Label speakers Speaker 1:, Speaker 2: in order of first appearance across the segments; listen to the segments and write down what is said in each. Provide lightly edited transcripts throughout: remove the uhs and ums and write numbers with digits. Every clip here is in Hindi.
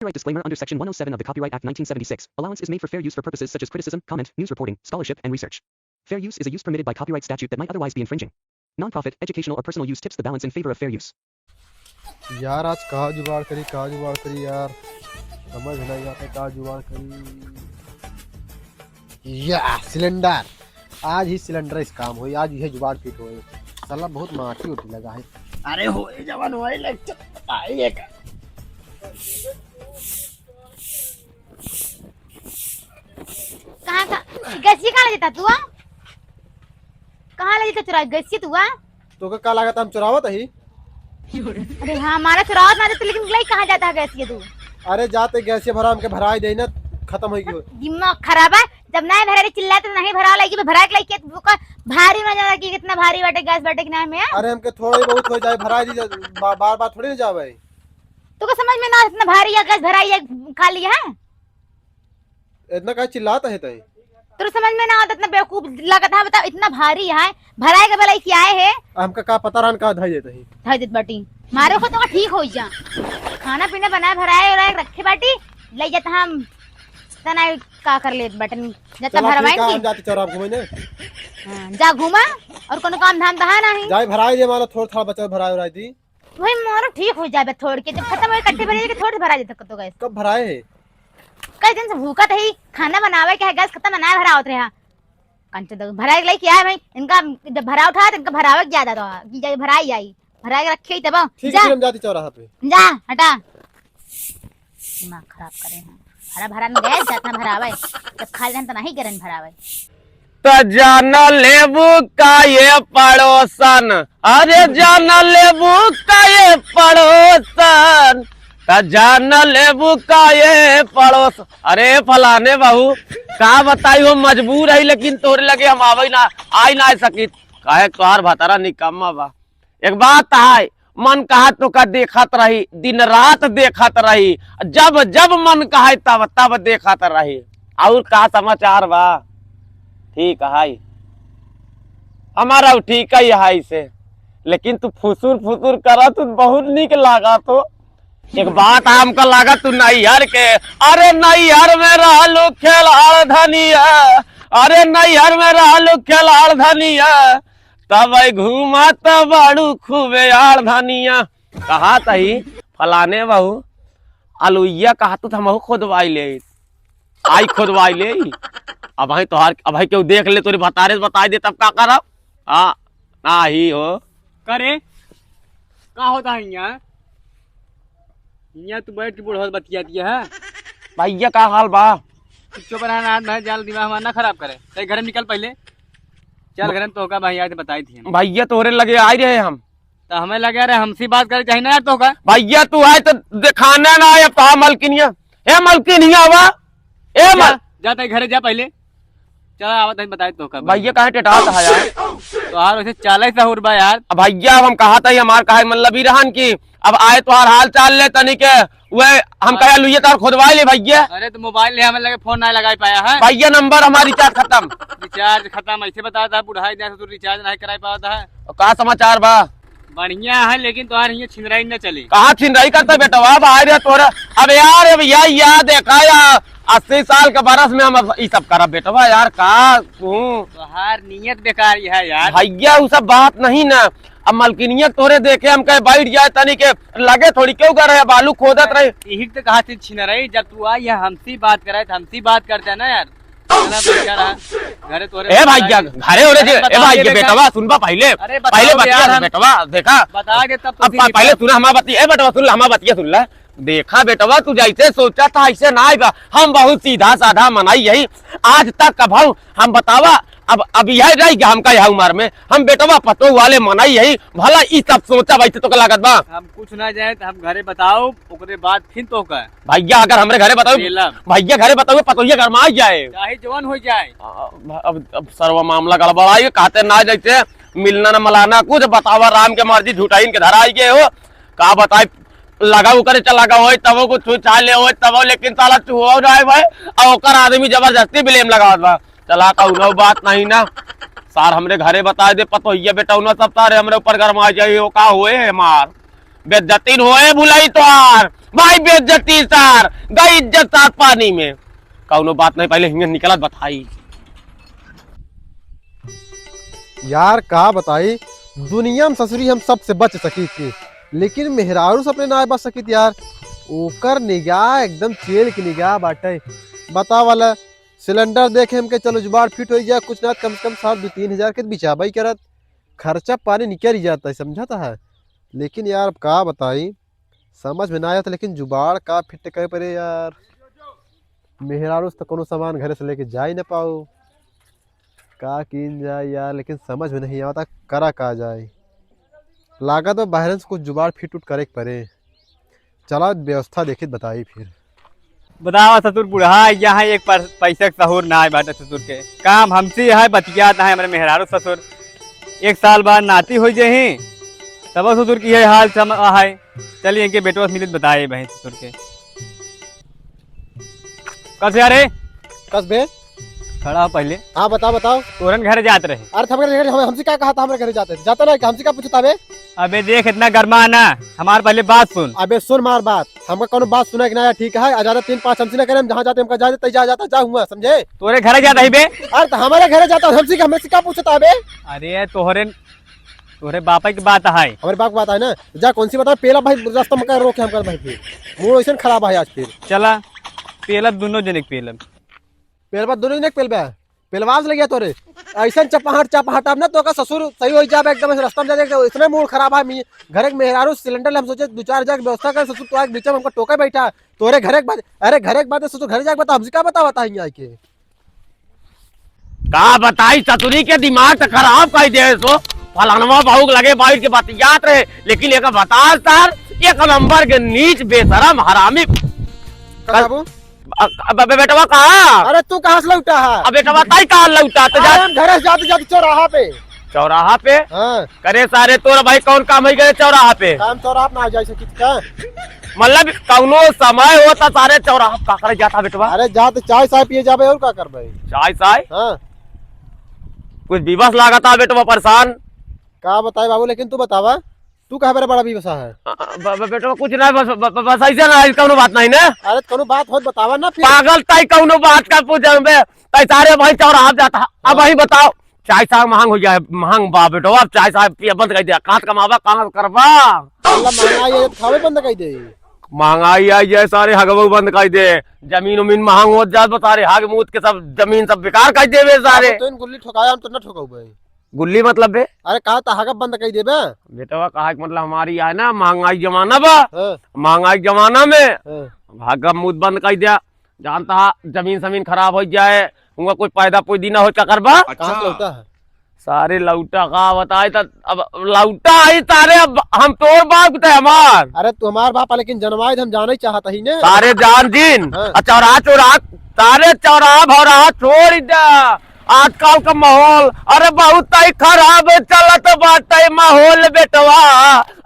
Speaker 1: Copyright disclaimer under Section 107 of the Copyright Act 1976. Allowance is made for fair use for purposes such as criticism, comment, news reporting, scholarship, and research. Fair use is a use permitted by copyright statute that might otherwise be infringing. Non-profit, educational, or personal use tips the balance in favor of fair use.
Speaker 2: यार आज कहाँ जुगाड़ करी यार, समझ नहीं आता कहाँ जुगाड़ करी। या सिलेंडर, आज ही सिलेंडर इस काम हुई, आज यह जुगाड़ फिट हुई। साला बहुत माटी उठी लगा है। अरे हो जवान हुआ लेक्चर आई एक
Speaker 3: कहाँ गैसी कहाँ ले जाता तू? कहाँ ले जाता चुरा गैसी तू?
Speaker 2: तो क्या लागत हम चुरावत ही?
Speaker 3: अरे हाँ हमारा चुरावत ना देते, लेकिन गई कहाँ जाता है गैसी तू?
Speaker 2: अरे जाते गैस भरा हमके भराई दे ना, खत्म हो गई।
Speaker 3: दिमाग खराब है, जब नहीं भरा चिल्लाते नहीं भरा लगी भरा के लगी भारी ना जाना कि कितना भारी बाटे गैस बाटे के नाम में।
Speaker 2: अरे हमके थोड़ी बहुत हो जाए भराई दी, बार बार थोड़ी ना जावे।
Speaker 3: तो समझ में ना इतना भारी है गैस भराई है खाली है,
Speaker 2: इतना का चिल्लाता है तई
Speaker 3: तो समझ में ना आता, इतना बेवकूफ लगा था। बता इतना भारी है भराए के भलाई क्या है?
Speaker 2: हमका का पता रहन का धई देते ही
Speaker 3: धई देत बाटी मारे को तो ठीक हो जा। खाना पीना बनाए भराए और रखे बाटी ले जाता हम तना का कर ले बटन जता भरवाएंगे।
Speaker 2: हम जाते चौराहा घूमने।
Speaker 3: हां जा घुमा और कोनो काम धाम तो है नहीं।
Speaker 2: जाए भराई दे माला थोड़ा थोड़ा बचा भराई दी
Speaker 3: वही मोर ठीक हो जाए थोड़ के, जब खत्म हो इकट्ठे भरे के थोड़ भरा देता तो गैस।
Speaker 2: कब भराए है?
Speaker 3: कई दिन से भूखा थी, खाना बनावे के है गैस खत्म बनाए भरा होत रहा कंचे तो भराए के लिए क्या है भाई इनका, जब भरा उठा तो इनका भरावे ज्यादा तो कि जाए भराई आई भरा के रखे तब
Speaker 2: ठीक है। हम जाते चौराहा पे
Speaker 3: जा हटा दिमाग खराब करे हैं। भरा भरा में गैस जाता भरावे जब खा लेन तो नहीं करन भरावे।
Speaker 4: तो जान लेबू का ये पड़ोसन, अरे जान लेबू का ये पड़ोसन, तो जान लेबू का ये पड़ोस। अरे फलाने बहू का बताई हो मजबूर है, लेकिन तोरे लगे हम आवे ना आई ना सकी काहे तोहार भतारा निकम्मा बा। एक बात है मन कहा तो का देखत रही, दिन रात देखत रही, जब जब मन कहा तब तब देखत रही। और का समाचार बा? ठीक है हमारा ठीक है से, लेकिन तू फुसुर फुसुर करा तू बहुत निक लागा। तो एक बात हमको लागा तू नैहर के, अरे नैहर में रहलू खेलाड़ धनिया, अरे नैहर में रहलू खेलाड़ धनिया, तब घूमा तब बाड़ू खूबे यार धनिया। कहा तही फलाने बहू अलुइया कहा तू हम खोदवाई ले आई खोदवाई ले। अब भाई तोहार अब भाई क्यों देख ले तोरे भतारे बताई दे तब का करब? हाँ ना ही हो
Speaker 5: करे का होता है यहाँ तू बैठ के बूढ़ा बतिया दिया है।
Speaker 4: भैया का हाल बा?
Speaker 5: चुप रहना जाल दिमाग हमारा ना खराब करे। तेरे घर में निकल पहले चल घर में तो का भाई आज बताई थी।
Speaker 4: भैया तोरे लगे आई रहे हम
Speaker 5: तो हमें लगे रहे हमसे बात करे चाहिए ना यार। तो का भैया
Speaker 4: तू आए तो दिखाना ना आए तो मलकिनिया ए मलकिनिया बा ए मल
Speaker 5: जा तेरे घर जा पहले चल आवत है बताई तो का
Speaker 4: भैया कहे टेटात है यार
Speaker 5: तो यार वैसे चाले सहूर बा यार।
Speaker 4: भैया हम कहा था हमार कहे मतलब ही रहन की अब आए तो हाल चाल ले तनिक वह हम कहे लुइया तार खोदवाई ले भैया।
Speaker 5: अरे तो मोबाइल ले हमें लगे फोन ना लगा पाया है
Speaker 4: भैया नंबर हमारी रिचार्ज
Speaker 5: खत्म ऐसे बता था बुढ़ाई दे तू रिचार्ज नहीं करा पाता है।
Speaker 4: का समाचार बा?
Speaker 5: बढ़िया है लेकिन तो यहाँ छिनराई न चली।
Speaker 4: कहाँ छिनराई करता बेटा अब आए रहे तोरा। अब यार भैया यार देखा या 80 साल के बरस में हम ये सब करब बेटवा यार का
Speaker 5: तोहार नियत बेकार है यार।
Speaker 4: भैया वो सब बात नहीं ना। अब मलकिनिया तोरे देखे हम कहे बैठ जाए तनी के लगे थोड़ी क्यों कर रहे बालू खोदत रहे।
Speaker 5: यही तो कहा थी छिनराई जब तू आई हमसे बात करे हमसे बात करते है ना यार। घरे तोरे
Speaker 4: ए भैया घरे हो रहे ए भैया बेटवा सुनबा पहले बतिया बेटवा देखा
Speaker 5: बता दे तब
Speaker 4: पहले सुना हमारा बतिया ए बेटवा सुन हमारा बतिया सुन ला। देखा बेटवा तू जैसे सोचा था ऐसे ना आएगा, हम बहुत सीधा साधा मनाई यही आज तक का भाव हम बतावा। अब यह रही हमका यह उम्र में हम बेटवा पतो वाले मनाई यही भला ई सब सोचा वैसे तो लागत बा।
Speaker 5: हम कुछ ना जाए तो हम घरे बताओ ओकरे बाद फिर तो का
Speaker 4: भैया अगर हमरे घरे बताओ भैया घरे बताओ पतोहिया घर में आ जाए
Speaker 5: चाहे जवान हो जाए।
Speaker 4: अब सर्व मामला गड़बड़ाई कहते ना जैसे मिलना न मलाना कुछ बतावा राम के मर्जी झूठाइन के धरा गए हो का बताए लगा करे चला लगा हो तब कुछ छा ले हो तब लेकिन साला चुहो जाए भाई और ओकर आदमी जबरदस्ती ब्लेम लगावत बा। चला का उनो बात नहीं ना सार हमरे घरे बता दे पतो ये बेटा उनो सब तारे हमरे ऊपर गरमा जाइए का हुए मार बेइज्जती होए भुलाई तोहार भाई, बेइज्जती सार गई इज्जत सार पानी में। कौनो बात नहीं, पहले हिंगे निकलत बताई।
Speaker 2: यार का बताई, दुनिया में ससुरी हम सबसे बच सकी थी, लेकिन मेहरारू से अपने ना बच सकी थी यार। ओकर निगाह एकदम चेल की निगाह बाटे। बता वाला सिलेंडर देखे हम के चलो जुबाड़ फिट हो जाए, कुछ ना कम से कम 2-3 हजार के बिचाबा ही करत, खर्चा पानी निकल ही जाता है, समझाता है। लेकिन यार का बताई, समझ में ना आया था, लेकिन जुबाड़ का फिट करे पड़े यार। मेहरारू से तो कोनो सामान घर से लेके जा ही ना पाओ, का किन जाए यार, लेकिन समझ में नहीं आता करा का जाए। लागत तो बाहर से कुछ जुगाड़ फिट उट करे के पड़े। चला व्यवस्था देखित बताई फिर।
Speaker 5: बतावा ससुर बुढ़ा यहाँ एक पैसे के सहूर ना है बाटे ससुर के काम हमसे है बतियात है हमारे मेहरारू ससुर। 1 साल बाद नाती हो जाही तब ससुर की है हाल है। चलिए इनके बेटवा से मिलित बताए बहन ससुर के कस यारे
Speaker 2: कसबे
Speaker 5: खड़ा हो पहले।
Speaker 2: हाँ बताओ बताओ।
Speaker 5: तोरन घर जात रहे।
Speaker 2: अरे हमारे घर हमसे क्या कहा था, हमारे घर जाते जाता ना, हमसे क्या पूछता बे।
Speaker 5: अबे देख इतना गर्मा ना, हमार पहले बात सुन।
Speaker 2: अबे सुन मार बात, हमका कोनो बात सुना कि ना ठीक है, ज्यादा 3-5 हमसे ना करें, हम जहाँ जाते हमका जा जाता जा हुआ समझे।
Speaker 5: तोरे घर जाता है बे।
Speaker 2: अरे तो हमारे घर जाता हमसे क्या पूछता बे।
Speaker 5: अरे तोहरे बापा की बात है।
Speaker 2: हमारे बाप की बात है ना, जा कौन सी बता। पेला भाई रास्ता में रोके हम कर भाई, फिर मूड ऐसा खराब है आज। फिर
Speaker 5: चला पेलब दोनों जने पेलब।
Speaker 2: पेलवा दोनों ने पेलवास लग गया तोरे ऐसा चपाहट अब ना तो का ससुर सही हो जाए एकदम रास्ता में जाए। इतना मूड खराब है घर के मेहरारू सिलेंडर हम सोचे 2-4 हजार व्यवस्था कर, ससुर तो बीच में हमको टोके बैठा तोरे घर के बाद। अरे घर के बाद ससुर घर जाके बता, हमसे क्या बता के
Speaker 4: का बताई, चतुरी के दिमाग तो खराब कर दे। सो फलानवा भाऊक लगे बाइट के बात याद रहे, लेकिन एक बता सर, एक नंबर के नीच बेशरम हरामी। बेटवा कहाँ?
Speaker 2: अरे तू कहाँ से लौटा है?
Speaker 4: अब बेटवा ताई कहाँ लौटा? तो
Speaker 2: घर से जाते चौराहा पे। हाँ।
Speaker 4: करे सारे तोरा भाई कौन काम है चौराहा पे?
Speaker 2: काम चौराहा ना जा सकी का
Speaker 4: मतलब कौनो समय होता सारे चौराहा का करे जाता बेटवा?
Speaker 2: अरे जाते चाय साय पिए जाबे और का करबे?
Speaker 4: चाय साय?
Speaker 2: हाँ।
Speaker 4: कुछ विवश लागता बेटवा परेशान।
Speaker 2: का बताए बाबू, लेकिन तू बतावा तू कहाँ बड़ा विवशा है?
Speaker 4: बेटवा कुछ ना, बस ऐसे ना, कौनो बात नहीं ना।
Speaker 2: अरे कौनो बात हो बतावा ना।
Speaker 4: पागल ताई कौनो बात का पूछे ताई सारे भाई चौराहा जाता। अब वही बताओ, चाय साहब महंग हो जाए, महंग बा बेटवा, अब चाय साहब पिया बंद कर दिया, कहाँ कमावा कहाँ करवा।
Speaker 2: महंगाई खावे बंद कर दे,
Speaker 4: महंगाई आई है सारे हगबू बंद कर दे, जमीन उमीन महंग हो जाए सारे हग मूत के सब जमीन सब बेकार कर दे सारे।
Speaker 2: तो इन गुल्ली ठोकाया हम तो ना ठोकाऊ भाई।
Speaker 4: गुल्ली मतलब बे?
Speaker 2: अरे कहा था हगब बंद कर दे बे
Speaker 4: बेटवा, कहा मतलब हमारी है ना महंगाई जमाना बा।
Speaker 2: हाँ।
Speaker 4: महंगाई जमाना में
Speaker 2: हाँ।
Speaker 4: हगब मूत बंद कर दिया, जानता जमीन समीन खराब हो जाए, उनका कोई पैदा कोई दिन हो क्या करबा।
Speaker 2: कहाँ से लौटा है?
Speaker 4: सारे लौटा का बताए तो अब लौटा आई सारे, अब हम तोर बाप थे हमार।
Speaker 2: अरे तू हमार बाप है, लेकिन जनवाई हम जाना ही चाहता ही ने
Speaker 4: सारे जान जीन।
Speaker 2: हाँ।
Speaker 4: चौराहा सारे चौराहा भौराहा छोड़ दे। आजकल का माहौल अरे बहुत ही खराब चलत बाटे माहौल बेटवा,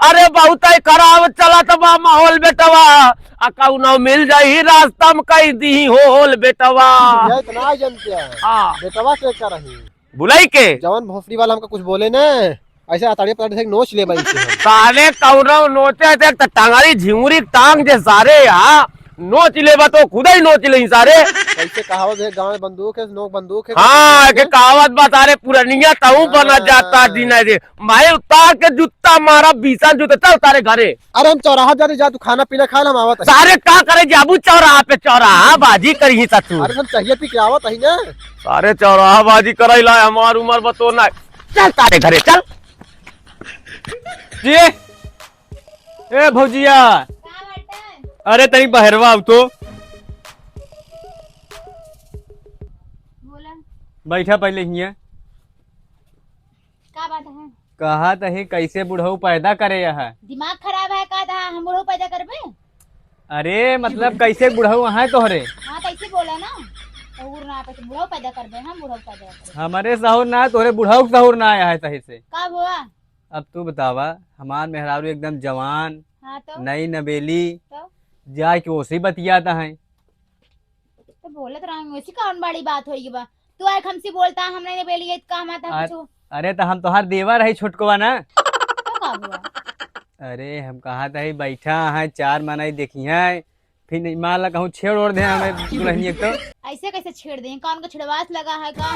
Speaker 4: अरे बहुत ही खराब चलत बा माहौल बेटवा। कौनो मिल जाही रास्ता में कही दी होल बेटवा।
Speaker 2: इतना जनते हैं।
Speaker 4: हाँ।
Speaker 2: बेटवा के क्या रही
Speaker 4: बुलाई के
Speaker 2: जवान भोसड़ी वाला हमका कुछ बोले ना, ऐसे अताड़िया पताड़ी से नोच ले भाई
Speaker 4: सारे कौनो नोचे थे टांगारी झिंगुरी टांग जे सारे यहाँ नोच ले तो खुद ही नोच ले सारे।
Speaker 2: कैसे कहावत है, गाँव में बंदूक है नोक बंदूक है।
Speaker 4: हाँ के कहावत बा सारे पुरानिया ताऊ बना जाता दिन है। मैं उतार के जूता मारा 20 जूते चल तारे घरे।
Speaker 2: अरे हम चौराहा जाते जा, तू खाना पीना खा हम आवत है।
Speaker 4: सारे का करे जाबू चौराहा पे, चौराहा बाजी करी सचू।
Speaker 2: अरे हम चाहिए पी के आवत है ना।
Speaker 4: सारे चौराहा बाजी करे ला हमार उम्र बतो ना, चल तारे घरे चल।
Speaker 5: जी ए भौजिया, अरे तनी बहरवा अब तो बैठा पहले हिया।
Speaker 3: का बात है?
Speaker 5: कहा तही कैसे बुढ़ऊ पैदा करे है?
Speaker 3: दिमाग खराब है का था, हम बुढ़ऊ पैदा करबे?
Speaker 5: अरे मतलब कैसे बुढ़ऊ है तोहरे?
Speaker 3: हाँ कैसे बोला ना, सहूर ना पे बुढ़ऊ पैदा करबे, हम बुढ़ऊ पैदा करबे।
Speaker 5: हमारे सहूर ना है, तोहरे बुढ़ऊ सहूर ना आया है सही से।
Speaker 3: का हुआ?
Speaker 5: अब तू बतावा, हमार मेहरारू एकदम जवान।
Speaker 3: हाँ तो
Speaker 5: नई नबेली
Speaker 3: तो
Speaker 5: जाए के ओसे बतियाता है।
Speaker 3: तो बोलत रहा वैसी कौन बड़ी बात होगी बा, तू आए हमसे बोलता हमने ने बेली का हमारा कुछ।
Speaker 5: अरे तो हम तोहार देवर है छोटकवा ना।
Speaker 3: तो का हुआ?
Speaker 5: अरे हम कहा था ही बैठा है चार मनाई देखी है फिर नहीं मान ला कहूँ छेड़ ओढ़ दे हमें दुल्हन एक तो।
Speaker 3: ऐसे कैसे छेड़ देंगे? कौन का छिड़वास लगा है का?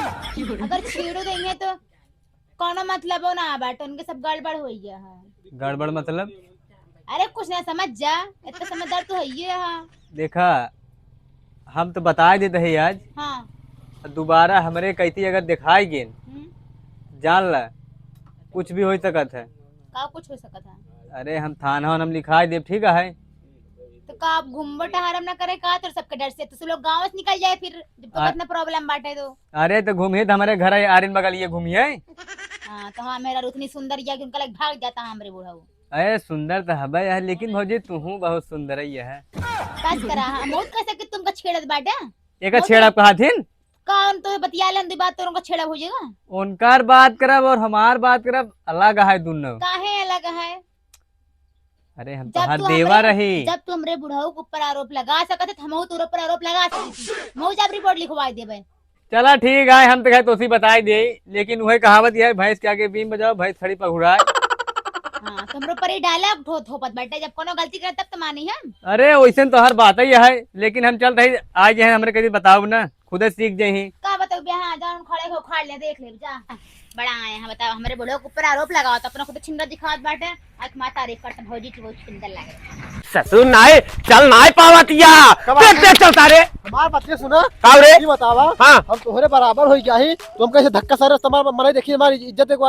Speaker 3: अगर छेड़ो देंगे तो कौन मतलब हो ना बाटे, उनके सब गड़बड़ हो गया है।
Speaker 5: गड़बड़ मतलब?
Speaker 3: अरे कुछ ना समझ जा, इतना समझदार तो है ये। हाँ
Speaker 5: देखा हम तो बता देते है आज,
Speaker 3: हाँ।
Speaker 5: दोबारा हमरे कहती अगर दिखाई गेन जान ला कुछ भी हो सकत है।
Speaker 3: का कुछ हो सकता है?
Speaker 5: अरे हम थाना हम लिखाई देव ठीक है।
Speaker 3: तो का आप घूमबट हरम ना करे का? तो सबके डर से तो सब लोग गांव से निकल जाए फिर जब तो इतना प्रॉब्लम बाटे तो।
Speaker 5: अरे तो घूमिए तो हमारे घर आरिन बगल ये घूमिए।
Speaker 3: हाँ तो हाँ मेरा उतनी सुंदर या कि उनका लग भाग जाता है हमरे बूढ़ा।
Speaker 5: अरे सुंदर तो हबे है लेकिन भौजी तू बहुत सुंदर ही है।
Speaker 3: बस करा हम बहुत कह सके तुमका छेड़त बाटे।
Speaker 5: एक छेड़ा कहा थिन
Speaker 3: कौन तो बतिया ले अंधी बात तो उनका छेड़ा हो जाएगा।
Speaker 5: उनकार बात करब और हमार बात करब अलग है दोनों।
Speaker 3: काहे अलग है?
Speaker 5: अरे हम
Speaker 3: जब
Speaker 5: तो हर
Speaker 3: तू
Speaker 5: देवा
Speaker 3: हमरे-
Speaker 5: रही।
Speaker 3: जब तू हमरे बुढ़ाऊ के ऊपर आरोप लगा सकते थे हमहू तोरे ऊपर आरोप लगा सकती थी। मऊ जब रिपोर्ट लिखवा देबे।
Speaker 5: चला ठीक है हम तो कहे तो बताई दे लेकिन वही कहावत यह है भैंस के आगे बीम बजाओ भैंस खड़ी पघुड़ाए।
Speaker 3: हाँ तो हमरे ऊपर ही डायलॉग थोपत बैठे, जब कोनो गलती करे तब तो मानी हम।
Speaker 5: अरे वैसे तो हर बात ही है लेकिन हम चल रही आज है हमरे कभी बताओ ना खुद सीख जाही।
Speaker 3: का बताओ बिहार जान खड़े हो खाड़ ले देख ले जा। बड़ा आए हैं बताओ हमरे बुढ़ो के ऊपर आरोप लगाओ तो अपना खुद छिंदा दिखावत बाटे। आज मां तारीफ करते भौजी की बहुत सुंदर लगे।
Speaker 4: ससुर नाय चल नाय पावतिया देख देख चल तारे
Speaker 2: हमार बात ये सुना
Speaker 4: का रे
Speaker 2: ये बतावा।
Speaker 4: हाँ
Speaker 2: हम तोहरे बराबर हो गया ही तुम कैसे धक्का सारे इस्तेमाल मने देखिए हमारी इज्जत एक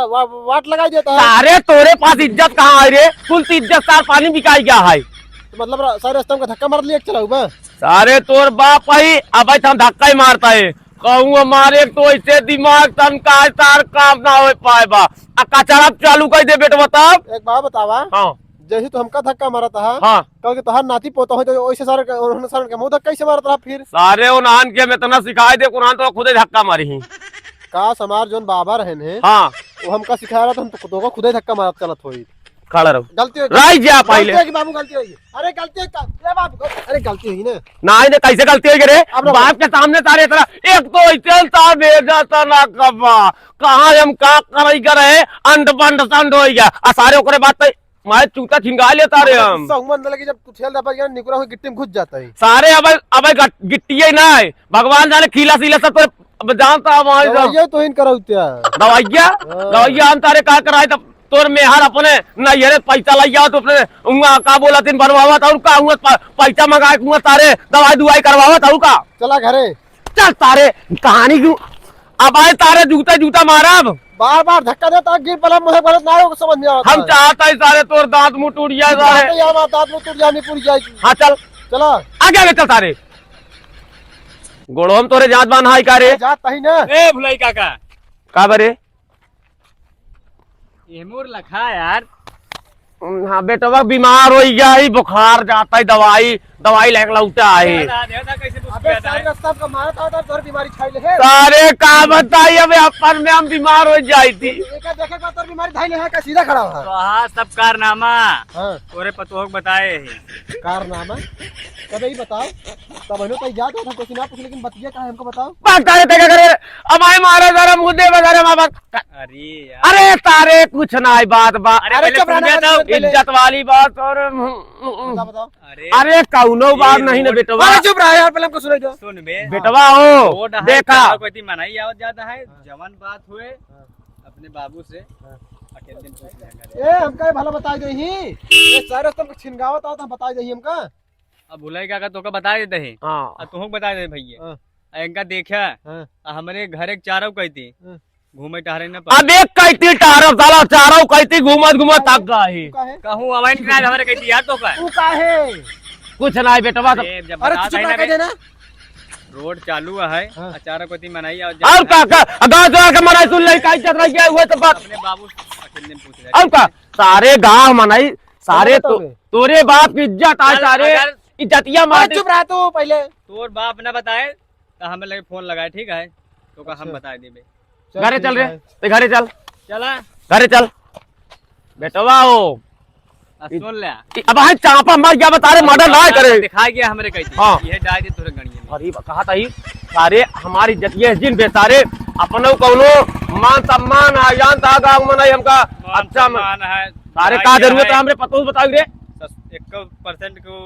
Speaker 2: वाट लगाई देता है।
Speaker 4: सारे तोरे पास इज्जत कहाँ है रे? कुल इज्जत सार पानी बिकाई गया है।
Speaker 2: तो मतलब सारे रास्ते में धक्का मार लिया चलाऊ मैं।
Speaker 4: सारे तोर बाप ही अब हम धक्का ही मारता है कहूँ हमारे तो ऐसे दिमाग तनका तार काम ना हो पाए बा कचरा चालू कर दे बेटा बताओ।
Speaker 2: एक बात बतावा।
Speaker 4: हाँ
Speaker 2: जैसे तो हमका धक्का मारा था
Speaker 4: हाँ
Speaker 2: कल के तोहार नाती पोता हो तो वैसे सारे उन्होंने सारे के मुंह धक्का कैसे मारा था फिर।
Speaker 4: सारे उन्हान के मैं तना सिखाई दे कुरान तो खुद ही धक्का मारी ही।
Speaker 2: का समार जोन बाबा रहन है
Speaker 4: हाँ
Speaker 2: वो हमका सिखा रहा था हम तो खुद ही धक्का मारत चलत होई।
Speaker 4: खड़ा रहो
Speaker 2: गलती हो
Speaker 4: राई जा
Speaker 2: गलती
Speaker 4: पहले
Speaker 2: है कि बाबू गलती हुई। अरे गलती है ए बाबू अरे गलती हुई ना।
Speaker 4: ना इन्हें कैसे गलती हो रे
Speaker 2: अब
Speaker 4: बाप के सामने तारे तरह एक तो चलता भेजा था ना कबा कहाँ हम का करई करे अंड बंड संड हो गया आ सारे ओकरे बात पे मैं चूता छिंगा लेता रे हम
Speaker 2: सहमत लगे जब ठेल दबा गया निकुरा हो गिट्टी में घुस जाता है।
Speaker 4: सारे अब गिट्टी ही ना है भगवान जाने खीला सीला सब तो जानता वहां
Speaker 2: दवाइयां तो इन कराऊ त्या
Speaker 4: दवाइया हम तारे का कराए तब तोर में हर अपने नैहरे पैसा लइया तो अपने उंगा का बोला तीन बनवावा था उनका हुआ पैसा मंगाए कुआ तारे दवाई दुआई करवावा था उनका।
Speaker 2: चला घरे
Speaker 4: चल तारे कहानी क्यों अब आए तारे जूता जूता मारा अब
Speaker 2: बार बार धक्का देता गिर पला मुझे गलत ना हो समझ नहीं आता।
Speaker 4: हम चाहता है सारे तोर दांत मुंह टूट जाए सारे।
Speaker 2: यहाँ दांत में टूट जानी पूरी जाएगी।
Speaker 4: हाँ चल
Speaker 2: चला
Speaker 4: आगे आगे चल तारे गोड़ोम तोरे जात बान हाई का रे
Speaker 2: जाता ही ना।
Speaker 5: ए भुलाई काका
Speaker 4: का बरे
Speaker 5: ये मोर लखा यार।
Speaker 4: हाँ बेटवा बीमार हो गया ही बुखार जाता है दवाई दवाई लेके लौटा है
Speaker 5: कैसे
Speaker 2: अबे सारे रास्ता का मारा था तोर बीमारी छाई ले है।
Speaker 4: सारे का बताइए अब अपन में हम बीमार हो जाई थी।
Speaker 2: एक देखे का तोर बीमारी धाई ले है का सीधा खड़ा हुआ।
Speaker 5: तो हाँ सब कारनामा
Speaker 2: हां
Speaker 5: तोरे पतोहक बताए ही।
Speaker 2: कारनामा कबे ही बताओ तब हनो तो याद था कुछ ना पूछ लेकिन बतिया का है हमको बताओ।
Speaker 4: बता देते क्या करे अब आए मारे जरा मुद्दे वगैरह मां बाप
Speaker 5: अरे यार
Speaker 4: अरे तारे कुछ ना है बात बात
Speaker 5: अरे
Speaker 2: चुप रहना
Speaker 5: तो
Speaker 4: इज्जत वाली बात और
Speaker 2: बताओ बताओ।
Speaker 4: अरे कौनो बात नहीं ना बेटवा
Speaker 2: अरे चुप रहा यार पहले हमको सुनाई दो।
Speaker 5: सुन बे
Speaker 4: बेटवा हो देखा
Speaker 5: कोई मनाई आवत जाता है जवान बात हुए अपने बाबू से अकेले दिन पूछ लेंगे।
Speaker 2: ए हमका भला बताई दे ही ये सारे तुम छिनगावत आओ तो बता दे हमका।
Speaker 5: अब भुलाई काका तो का बता देते हैं
Speaker 4: हाँ
Speaker 5: तुहक बता दे भैया
Speaker 2: हाँ।
Speaker 5: इनका देखा
Speaker 2: हाँ।
Speaker 5: हमारे घर एक चारों कहती
Speaker 2: हाँ।
Speaker 5: घूमे टहरे न
Speaker 4: अब एक कहती टारफ साला चारों कहती घूमत घूमत थक गई
Speaker 2: तू का है
Speaker 5: कहूँ अवाइन ना हमारे कहती यार तो का
Speaker 2: तू का है।
Speaker 4: कुछ ना है बेटवा सब
Speaker 5: अरे जब
Speaker 2: अरे
Speaker 5: बता
Speaker 2: चुप
Speaker 5: दे
Speaker 2: रह
Speaker 5: ना
Speaker 2: के देना।
Speaker 5: रोड चालू है
Speaker 2: हाँ।
Speaker 5: चारों कहती मनाई
Speaker 4: और का गाँव जोड़ा के मनाई सुन ले का चल रही है हुए तो बात
Speaker 5: अपने बाबू अकेले दिन पूछ रहे
Speaker 4: और का सारे गांव मनाई सारे
Speaker 2: बताओ बे।
Speaker 4: तोरे बाप की इज्जत आए सारे
Speaker 5: अगर-
Speaker 4: इज्जतिया मार
Speaker 2: अरे चुप रह तू पहले।
Speaker 5: तोर बाप न बताए तो हमें लगे फोन लगाए ठीक है तो का हम बता देबे
Speaker 4: घरे चल रे ते घरे चल
Speaker 5: चला
Speaker 4: घरे चल बेटवा हो
Speaker 5: सुन ले
Speaker 4: अब हां चापा मर गया बता रे मर्डर ना करे
Speaker 5: दिखा गया हमारे कहती
Speaker 4: हाँ।
Speaker 5: ये डाल दे तोरे गणिये में
Speaker 4: अरे कहा था ही सारे हमारी इज्जतिया जिन बेसारे अपनो कौनो मान सम्मान आ जान ता गांव मनाई हमका अच्छा
Speaker 5: मान है
Speaker 4: सारे का जरूरत है हमरे पतो बताओ रे
Speaker 5: 1% को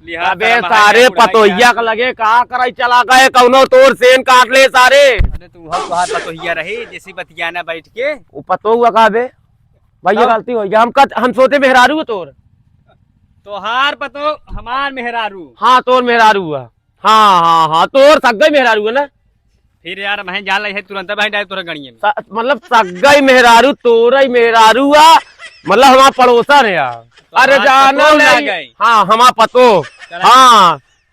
Speaker 5: लिहाज
Speaker 4: अबे
Speaker 5: शर्म है,
Speaker 4: सारे
Speaker 5: बुढ़ाई
Speaker 4: पतोहिया का लगे का कराई चला गए कौनो तोर सेन काट ले सारे
Speaker 5: अरे तू हम तुहार पतोहिया रही जैसी बतियाना बैठ के
Speaker 4: वो पतो हुआ का बे भैया गलती हो गया हम सोचे मेहरारू है तोर
Speaker 5: तोहार पतो हमार मेहरारू
Speaker 4: हाँ तोर मेहरारू हुआ हाँ तोर सगई मेहरारू है ना
Speaker 5: फिर यार मैं जान लगे तुरंत भाई डाल तोरा गणिये में
Speaker 4: मतलब सगई मेहरारू तोर ही मेहरारू हुआ मतलब हमारा पड़ोसन है यार अरे जाना
Speaker 5: पतो
Speaker 4: ले
Speaker 5: ना गई।
Speaker 4: हाँ हमारा पतो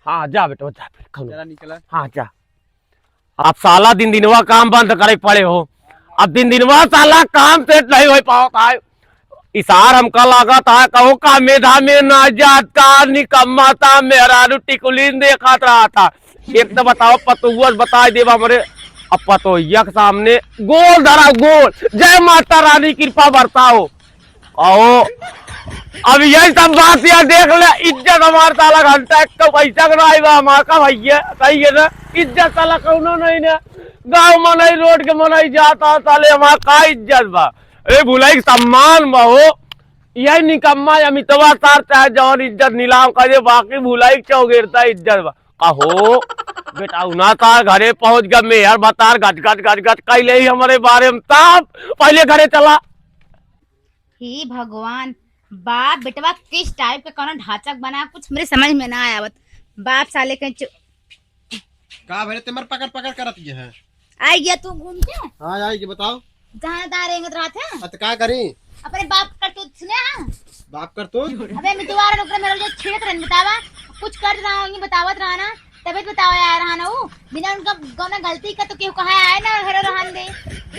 Speaker 4: हाँ जा बेटा जा
Speaker 5: जरा निकला
Speaker 4: हाँ जा आप साला दिनवा काम बंद करे पड़े हो अब दिनवा साला काम सेट नहीं हो पाता है इशार हमका लगा था कहो का मेधा में ना जाता निकम्मा था मेरा टिकुलिन देखा रहा था एक तो बताओ पतुआ बता देवा हमारे अब पतोहिया के सामने गोल धरा गोल जय माता रानी कृपा बरताओ आओ अब यही सब बात यार देख ले इज्जत हमारे साला घंटा एक तो पैसा कराएगा हमारा भैया सही है ना इज्जत साला कौनो नहीं ना गाँव में नहीं रोड के में नहीं जाता साले हमारा का इज्जत बा ए भुलाई सम्मान बा हो यही निकम्मा अमितवा सार चाहे जवन इज्जत नीलाम करे बाकी भुलाई चौगेरता इज्जत बा कहो बेटा उना तार घरे पहुंच गया मेहर बतार गट गट गट गट कैले ही हमारे बारे में तब पहले घरे चला
Speaker 3: हे भगवान बाप बेटवा किस टाइप का कौन ढांचा बना कुछ मेरे समझ में ना आया बाप साले के
Speaker 2: का भरे तिमर पकड़ पकड़ करत ये है
Speaker 3: आई गया तू घूम के
Speaker 2: हाँ आएगी बताओ
Speaker 3: जहाँ तहाँ रेंगत रहा था
Speaker 2: अत का करी
Speaker 3: अपने बाप कर तू सुने हाँ
Speaker 2: बाप कर तू
Speaker 3: अबे मैं दोबारा रुक मेरे जो छेड़त रहने बतावा कुछ कर रहा हूँ बतावत रहा ना तबियत बतावा यार रहा ना वो बिना उनका गौना गलती का तो क्यों कहा आए ना घरे रहन दे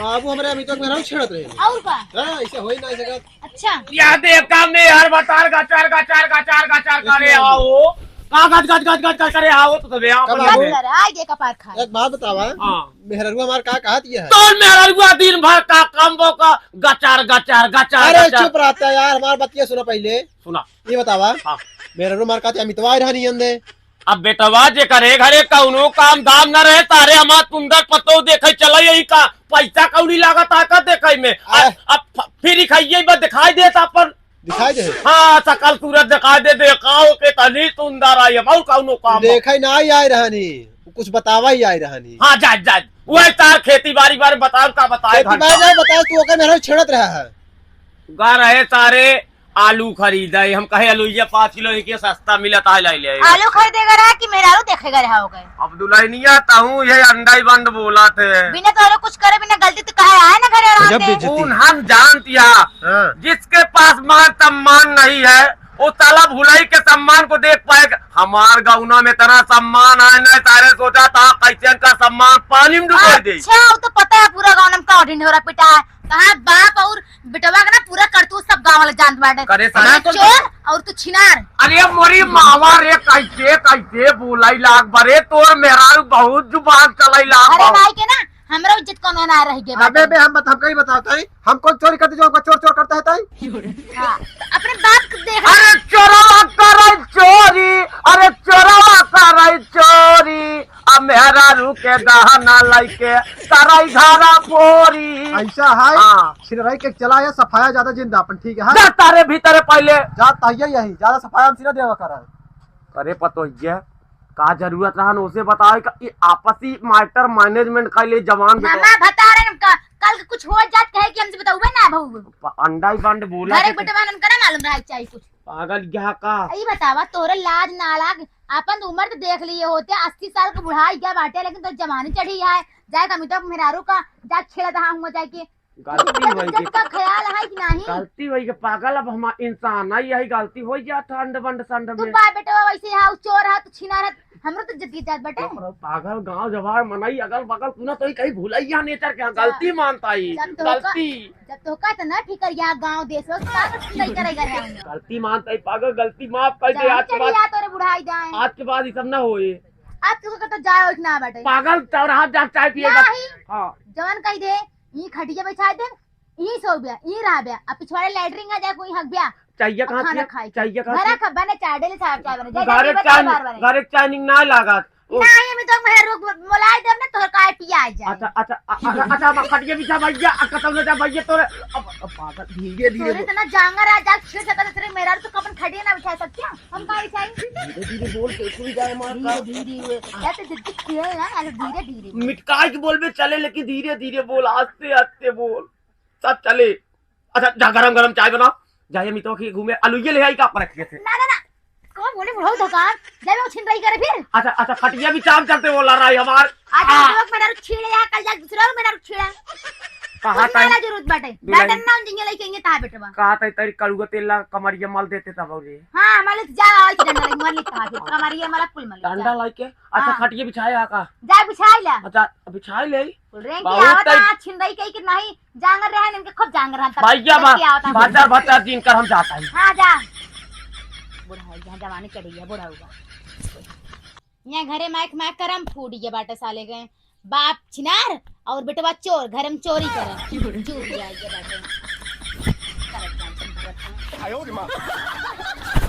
Speaker 2: बाबू हमारे अभी तक मेरा छेड़त रहे
Speaker 3: और का
Speaker 2: हाँ ऐसे हो ही नहीं सकत
Speaker 3: अच्छा
Speaker 4: या देव का मेहर बतार गचार गचार गचार गचार करे आओ का गच गच गच गच गच करे आओ तो तबे यहाँ
Speaker 2: कब
Speaker 4: पर
Speaker 2: आओ?
Speaker 4: लगे।
Speaker 3: आई गए कपार खा
Speaker 2: एक बात बतावा
Speaker 4: हाँ
Speaker 2: मेहररुआ हमार का कहत ये है
Speaker 4: तो मेरा रुआ दिन भर का कम्बो का गचार गचार गचार
Speaker 2: अरे
Speaker 4: गचार
Speaker 2: चुप रहता है यार हमार बतिया सुनो पहले
Speaker 4: सुना
Speaker 2: ये बतावा
Speaker 4: हाँ।
Speaker 2: मेहररुआ हमार कहते अमितवा रहनी अंदे
Speaker 4: अब बेटवा जे करे घरे कौनो काम धाम न रहे तारे हमार सुंदर पतो देखे चला यही का पैसा कौड़ी लागत आका देखे में अब फिर खाइए बस दिखाई देता पर
Speaker 2: दिखाई दे
Speaker 4: हाँ सकल सूरत दिखाई दे देखाओ के तनी सुंदर आई है बहुत कौनो काम
Speaker 2: देखा ही ना ही आई रहनी कुछ बतावा ही आई रहनी
Speaker 4: हाँ जा जा वही तार खेती बाड़ी बारे बताओ का बताए
Speaker 2: खेती बाड़ी जाए बताओ तू ओके मेहररुआ छेड़त रहा है
Speaker 4: गा रहे तारे आलू खरीदे हम कहे आलू ये 5 किलो के सस्ता मिलत है ले ले
Speaker 3: आलू खरीदेगा रहा कि मेरा आलू देखेगा रहा हो गए
Speaker 4: अब दुल्हनिया ताहू ये अंडा ही बंद बोला थे
Speaker 3: बिना तो कुछ करे बिना गलती तो कहा आए ना घरे
Speaker 2: जब
Speaker 3: रहते
Speaker 2: बेइज्जती।
Speaker 4: उन हम जानतिया
Speaker 2: हाँ।
Speaker 4: जिसके पास मान सम्मान नहीं है वो साला भुलाई के सम्मान को देख पाएगा हमार गौना में तरह सम्मान है न सारे सोचा था कैसे का सम्मान पानी में डुबा दे
Speaker 3: अच्छा वो तो पता है पूरा गाँव में का ढिंढोरा पिटा है कहा बाप और बेटवा का ना पूरा करतूत सब गाँव वाले जानते बाटे
Speaker 4: करे साला
Speaker 3: मैं चोर और तू छिनार
Speaker 4: अरे मोरी मावा रे कैसे कैसे बोलाई लाग बरे तोर मेहरारू बहुत जुबान चलाई लाग
Speaker 3: अरे भाई के ना हमरा इज्जत कौन ना रह गए
Speaker 2: अबे बे हम बता हम कहीं बताते हैं हम कौन चोरी करते जो चोर चोर करता है ताई
Speaker 3: हाँ, तो अपने बाप को देख
Speaker 4: अरे चोरवा करे चोरी अरे चोरवा करे चोरी अब मेहरारू के गहना लाइके ताराई धारा पोरी
Speaker 2: ऐसा है
Speaker 4: हाँ।
Speaker 2: सिरराई के चला है सफाया ज्यादा जिंदा अपन ठीक है
Speaker 4: जा तारे भीतर पहले
Speaker 2: जा ताइया यही ज्यादा सफाया हम सिरा देवा कर
Speaker 4: अरे पतो ये का जरूरत रहा उसे बताए का ये आपसी मैटर मैनेजमेंट का लिए जवान
Speaker 3: मामा बता रहे हैं कल के कुछ हो जात कहे कि हमसे बताऊबे ना भाऊ
Speaker 4: अंडा ही बंड बोला
Speaker 3: घरे
Speaker 4: के
Speaker 3: बेटवा ने ना मालूम रहा चाहिए कुछ
Speaker 4: पागल क्या का
Speaker 3: यही बतावा तोरे लाज नालाग अपन उम्र तो देख लिए होते 80 साल का बुढ़ा गया बाटे लेकिन तो जवानी चढ़ी है जाए अमिताभ मेहरारू का जा खेला रहा हूँ जाके
Speaker 4: गलती हुई
Speaker 3: इज्जत का ख्याल है कि नहीं
Speaker 4: गलती हुई के पागल अब हम इंसान है यही गलती हो गया ठंड बंड संड
Speaker 3: तू
Speaker 4: में
Speaker 3: बा बेटा वैसे है चोर है तू छिनार है हमरो तो इज्जत की जात बेटे
Speaker 4: पागल गांव जवार मनाई अगल बगल तू ना तो कहीं भूलैया नेचर क्या गलती मानता ही
Speaker 3: जब तो
Speaker 4: गलती
Speaker 3: जब तो का तो ना फिकर या गांव देश में का नहीं करेगा रे हम
Speaker 4: गलती मानता ही पागल गलती माफ कर दे आज के बाद
Speaker 3: या तोरे बुढ़ाई जाए
Speaker 4: आज के बाद ये सब ना होए
Speaker 3: आज तू का तो जाए ना बेटे
Speaker 4: पागल चौराहा जा चाय पिएगा
Speaker 3: नहीं
Speaker 4: हाँ
Speaker 3: जवान कह दे ये खटिया बैठा दे ये सो गया ये रह गया अब पिछवाड़े लैटरिन आ जाए कोई हक गया
Speaker 4: चाहिए
Speaker 3: खाना
Speaker 4: कहाँ
Speaker 3: खाई
Speaker 4: चाहिए
Speaker 3: घरा
Speaker 4: कहाँ
Speaker 3: खब्बा ने चाय डेले साहब चाय बने
Speaker 4: घर एक चाइनिंग ना लागत
Speaker 3: नहीं मैं तो मेरा रोक मोलाय देव ना तो काय पिया जा
Speaker 4: अच्छा अच्छा अच्छा अब खटिया बिछा भैया खत्म हो जा भैया तोरे अब पागल धीरे धीरे
Speaker 3: तोरे तना जांगर आ जा छे छता तेरे मेरा तो कपन खड़े ना बिछा सकते हैं हम का बिछाई
Speaker 4: धीरे धीरे बोल के सुन जाए मार का
Speaker 3: धीरे या तो जिद्दी खेल ना अरे धीरे धीरे
Speaker 4: मिटकाई के बोल में चले लेकिन धीरे धीरे बोल आस्ते आस्ते बोल सब चले अच्छा जा गरम गरम चाय बना जाए मितो की घूमे आलूये ले आई का पर रखे थे
Speaker 3: ना ना ना कौन बोले बुढ़ऊ दुकान जब वो छिन रही करे फिर
Speaker 4: अच्छा अच्छा खटिया भी चाम चलते बोला रहा है हमार
Speaker 3: आज लोग मेरा छेड़े या कल जा दूसरा मेरा छेड़ा
Speaker 4: कहा
Speaker 3: ताई
Speaker 4: था
Speaker 3: जरूरत बाटे बैठन ना जिंगे लेके आएंगे ता बेटवा
Speaker 4: कहा था तेरी कड़ुआ तेल ला कमरिया मल देते तब रे
Speaker 3: हां हमारे जा आज डंडा लग मर लिखा फिर हमारी हमारा कुल मल
Speaker 4: डंडा लाई के अच्छा
Speaker 3: हाँ।
Speaker 4: खटिया बिछाया का
Speaker 3: जा बिछाई ला
Speaker 4: अच्छा बिछाई ले
Speaker 3: रेंग
Speaker 4: बहुत
Speaker 3: की आवता
Speaker 4: टाइम-
Speaker 3: छिन रही कहीं कि नहीं जांगर रहे इनके खूब जांगर रहता
Speaker 4: भैया बाजार बाजार दिन कर हम जाता है
Speaker 3: हां जा बुढ़ा है जवानी चढ़ी है बुढ़ा होगा यहाँ घरे माइक माइक करम फूट गया बाटे साले गए बाप छिनार और बेटवा चोर घर में चोरी करे चूप गया ये बाटे